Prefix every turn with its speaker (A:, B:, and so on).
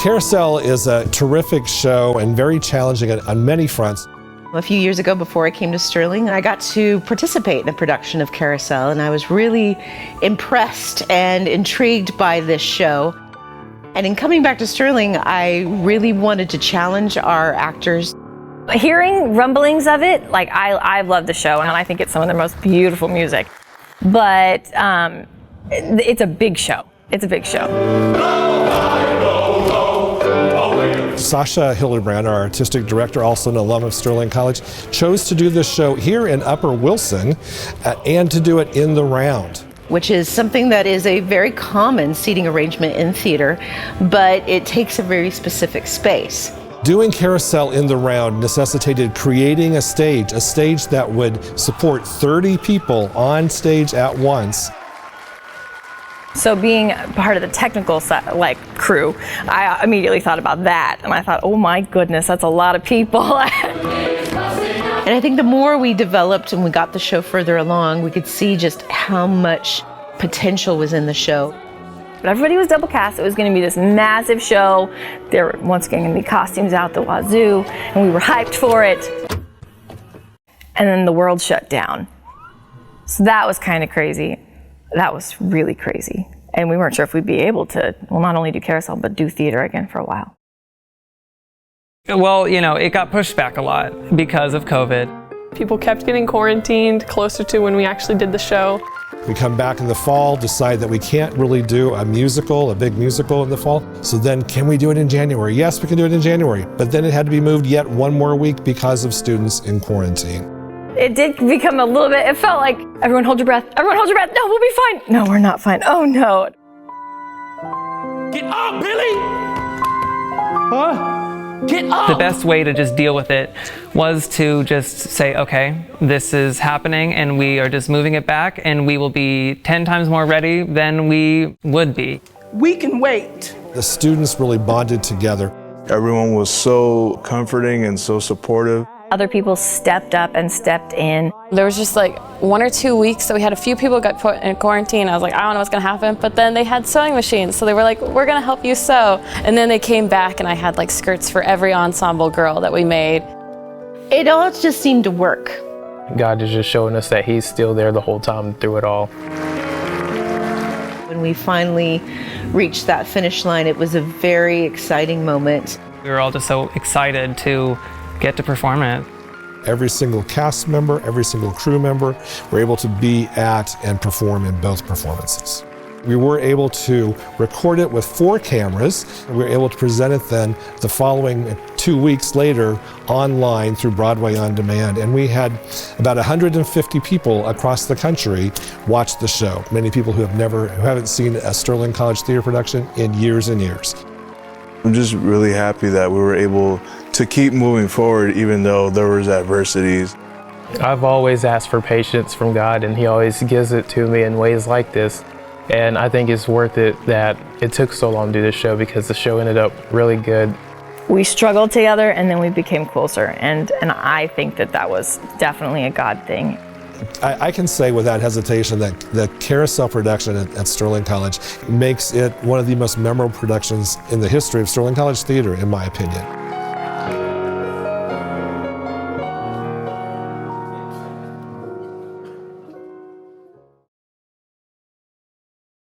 A: Carousel is a terrific show and very challenging on many fronts.
B: A few years ago, before I came to Sterling, I got to participate in a production of Carousel, and I was really impressed and intrigued by this show. And in coming back to Sterling, I really wanted to challenge our actors.
C: Hearing rumblings of it, like I love the show, and I think it's some of the most beautiful music. But it's a big show. It's a big show.
A: SASHA Hildebrand, our artistic director, also an alum of Sterling College, chose to do this show here in Upper Wilson and to do it in the round.
B: Which is something that is a very common seating arrangement in theater, but it takes a very specific space.
A: Doing Carousel in the round necessitated creating a stage that would support 30 people on stage at once.
C: So being part of the technical crew, I immediately thought about that, and I thought, oh my goodness, that's a lot of people.
B: And I think the more we developed and we got the show further along, we could see just how much potential was in the show.
C: But everybody was double cast. It was going to be this massive show. There were once again going to be costumes out the wazoo, and we were hyped for it. And then the world shut down. So that was kind of crazy. That was really crazy. And we weren't sure if we'd be able to, well, not only do Carousel, but do theater again for a while.
D: Well, it got pushed back a lot because of COVID.
E: People kept getting quarantined closer to when we actually did the show.
A: We come back in the fall, decide that we can't really do a big musical in the fall. So then can we do it in January? Yes, we can do it in January. But then it had to be moved yet one more week because of students in quarantine.
C: It did become a little bit, it felt like, everyone hold your breath, everyone hold your breath, no, we'll be fine. No, we're not fine, oh no.
F: Get up, Billy! Huh? Get up!
D: The best way to just deal with it was to just say, okay, this is happening and we are just moving it back and we will be 10 times more ready than we would be.
F: We can wait.
A: The students really bonded together.
G: Everyone was so comforting and so supportive.
C: Other people stepped up and stepped in.
E: There was just like 1 or 2 weeks, so we had a few people got put in quarantine. I was like, I don't know what's gonna happen, but then they had sewing machines, so they were like, we're gonna help you sew. And then they came back and I had like skirts for every ensemble girl that we made.
B: It all just seemed to work.
H: God is just showing us that He's still there the whole time through it all.
B: When we finally reached that finish line, it was a very exciting moment.
D: We were all just so excited to get to perform it.
A: Every single cast member, every single crew member were able to be at and perform in both performances. We were able to record it with 4 cameras. We were able to present it then the following 2 weeks later online through Broadway On Demand. And we had about 150 people across the country watch the show. Many people who haven't seen a Sterling College theater production in years and years.
G: I'm just really happy that we were able to keep moving forward even though there was adversities.
H: I've always asked for patience from God, and He always gives it to me in ways like this. And I think it's worth it that it took so long to do this show, because the show ended up really good.
C: We struggled together and then we became closer, and I think that was definitely a God thing.
A: I can say without hesitation that the Carousel production at Sterling College makes it one of the most memorable productions in the history of Sterling College theater, in my opinion.